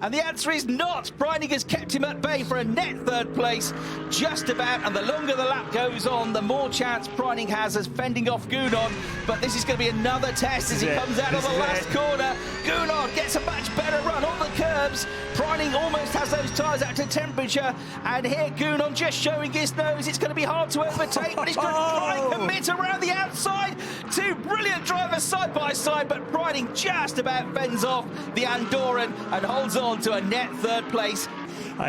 And the answer is not. Preining has kept him at bay for a net third place, just about. And the longer the lap goes on, the more chance Preining has as fending off Gounon. But this is going to be another test as he comes out of the last corner. Gounon gets a much better run on the curbs. Preining almost has those tyres out to temperature. And here Gounon just showing his nose. It's going to be hard to overtake, but he's going to try and commit around the outside. Two brilliant drivers side by side, but Preining just about fends off the Andorran and holds on to a net third place.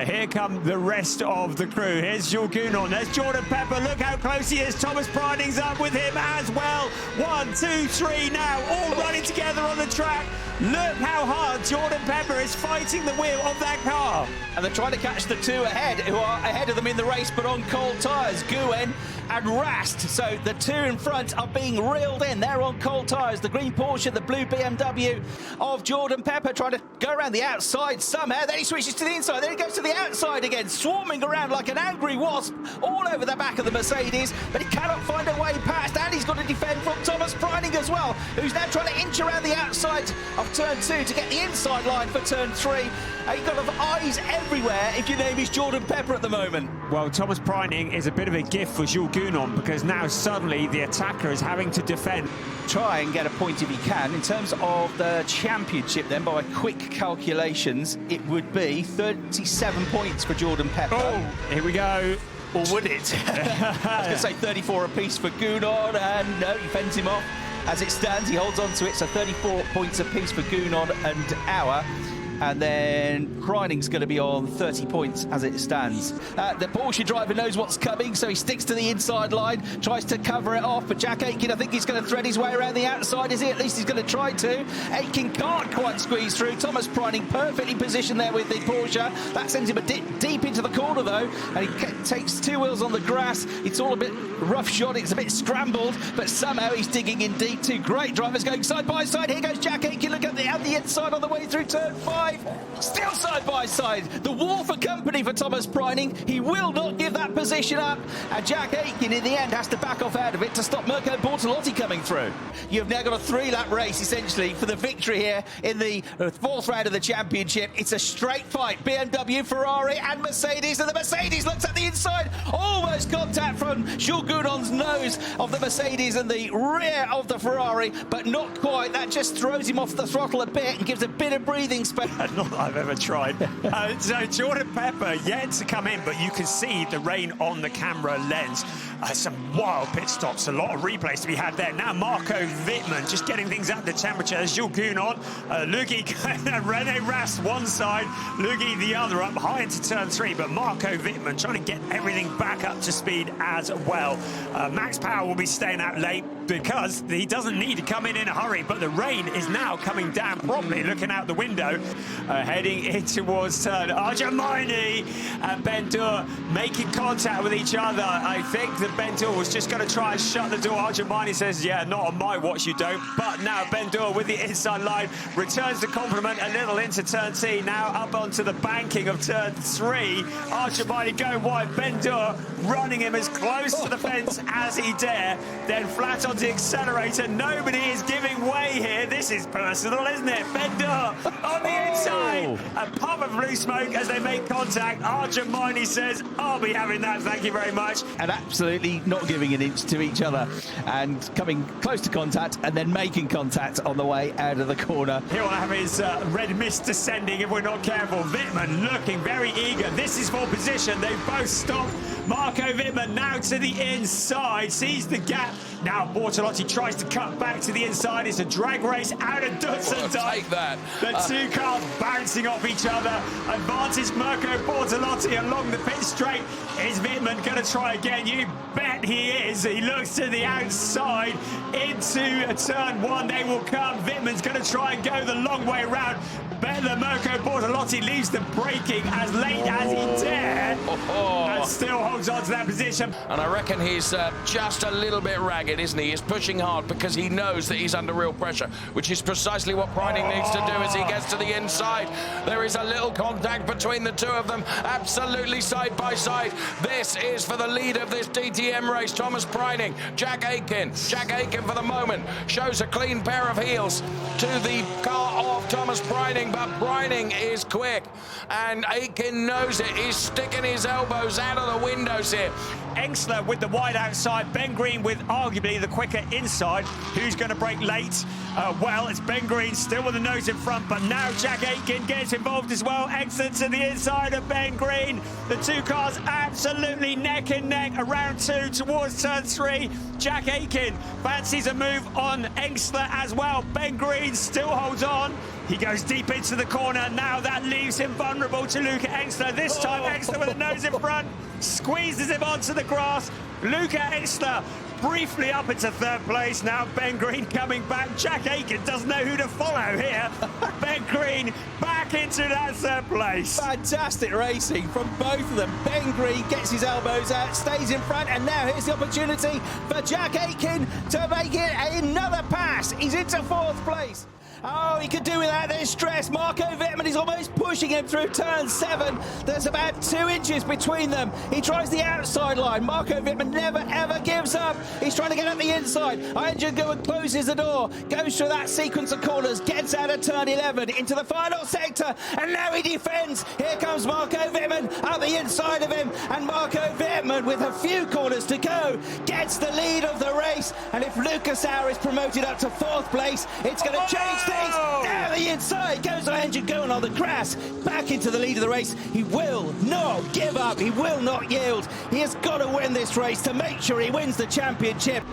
Here come the rest of the crew. Here's Jules Gounon. There's Jordan Pepper. Look how close he is. Thomas Preining's up with him as well. 1, 2, 3 now, all running together on the track. Look how hard Jordan Pepper is fighting the wheel of that car. And they're trying to catch the two ahead, who are ahead of them in the race, but on cold tyres, Gouen and Rast. So the two in front are being reeled in. They're on cold tyres. The green Porsche, the blue BMW of Jordan Pepper trying to go around the outside somehow. Then he switches to the inside. Then he goes to the outside again, swarming around like an angry wasp all over the back of the Mercedes, but he cannot find a way past, and he's got to defend from Thomas Preining as well, who's now trying to inch around the outside of turn 2 to get the inside line for turn 3. You've got eyes everywhere if your name is Jordan Pepper at the moment. Well, Thomas Preining is a bit of a gift for Jules Gounon, because now suddenly the attacker is having to defend. Try and get a point if he can. In terms of the championship then, by quick calculations, it would be 37 points for Jordan Pepper. Oh, here we go. Or would it? I was going to say 34 apiece for Gounon, and no, he fends him off. As it stands, he holds on to it, so 34 points apiece for Gounon and Auer. And then Preining's going to be on 30 points as it stands. The Porsche driver knows what's coming, so he sticks to the inside line, tries to cover it off. But Jack Aitken, I think he's going to thread his way around the outside, is he? At least he's going to try to. Aitken can't quite squeeze through. Thomas Preining perfectly positioned there with the Porsche. That sends him a deep into the corner, though. And he takes two wheels on the grass. It's all a bit roughshod. It's a bit scrambled, but somehow he's digging in deep. Two great drivers going side by side. Here goes Jack Aitken. Look at the inside on the way through turn 5. Still side by side. The war for company for Thomas Preining. He will not give that position up. And Jack Aitken in the end has to back off out of it to stop Mirko Bortolotti coming through. You've now got a 3-lap race essentially for the victory here in the 4th round of the championship. It's a straight fight. BMW, Ferrari and Mercedes. And the Mercedes looks at the inside. Almost contact from Jules Gounon's nose of the Mercedes and the rear of the Ferrari, but not quite. That just throws him off the throttle a bit and gives a bit of breathing space. Not that I've ever tried. So Jordan Pepper yet to come in, but you can see the rain on the camera lens. Some wild pit stops, a lot of replays to be had there. Now Marco Wittmann just getting things up to temperature. There's Jules Gounon, Luigi, René Rast one side, Luigi the other, up high into turn 3. But Marco Wittmann trying to get everything back up to speed as well. Max Power will be staying out late because he doesn't need to come in a hurry, but the rain is now coming down properly. Looking out the window, heading in towards turn. Arjamaini and Ben-Dur making contact with each other. I think that Ben-Dur was just going to try and shut the door. Arjamaini says, yeah, not on my watch you don't. But now Ben-Dur with the inside line returns the compliment a little into turn T. Now up onto the banking of turn 3. Arjamaini going wide. Ben-Dur running him as close to the fence as he dare. Then flat on the accelerator. Nobody is giving way here. This is personal, isn't it? Ben-Dur on the inside. A pop of blue smoke as they make contact. Arjamaini says, I'll be having that, thank you very much. And absolutely not giving an inch to each other and coming close to contact and then making contact on the way out of the corner. He'll have his red mist descending if we're not careful. Wittmann looking very eager. This is for position. They both stop. Marco Wittmann now to the inside, sees the gap. Now Bortolotti tries to cut back to the inside. It's a drag race out of Dutzendorf. Take that. The two cars bouncing off each other. Advantage Mirko Bortolotti along the pit straight. Is Wittmann going to try again? You bet he is. He looks to the outside into turn 1. They will come. Wittmann's going to try and go the long way around. Better Mirko Bortolotti leaves the braking as late as he dare and still holds on to that position. And I reckon he's just a little bit ragged. jagged, isn't he? He's pushing hard because he knows that he's under real pressure, which is precisely what Preining needs to do as he gets to the inside. There is a little contact between the two of them, absolutely side by side. This is for the lead of this DTM race. Thomas Preining, Jack Aitken. Jack Aitken for the moment shows a clean pair of heels to the car of Thomas Preining, but Preining is quick and Aitken knows it. He's sticking his elbows out of the windows here. Engsler with the wide outside, Ben Green with arguably the quicker inside. Who's going to break late? Well, it's Ben Green still with the nose in front, but now Jack Aitken gets involved as well. Engsler to the inside of Ben Green. The two cars absolutely neck and neck around 2 towards turn 3. Jack Aitken fancies a move on Engsler as well. Ben Green still holds on. He goes deep into the corner. Now that leaves him vulnerable to Luca Engsler. This time Engsler with the nose in front, squeezes him onto the grass. Luca Engsler briefly up into third place. Now Ben Green coming back. Jack Aitken doesn't know who to follow here. Ben Green back into that third place. Fantastic racing from both of them. Ben Green gets his elbows out, stays in front, and now here's the opportunity for Jack Aitken to make it another pass. He's into fourth place. Oh, he could do without this stress. Marco Wittmann is almost pushing him through turn 7. There's about 2 inches between them. He tries the outside line. Marco Wittmann never, ever gives up. He's trying to get up the inside. Iron Goen closes the door, goes through that sequence of corners, gets out of turn 11 into the final sector, and now he defends. Here comes Marco Wittmann up the inside of him, and Marco Wittmann, with a few corners to go, gets the lead of the race. And if Lucas Sauer is promoted up to 4th place, it's going to change things. Down the inside goes Iron Goen on the grass, back into the lead of the race. He will not give up. He will not yield. He has got to win this race to make sure he wins the championship.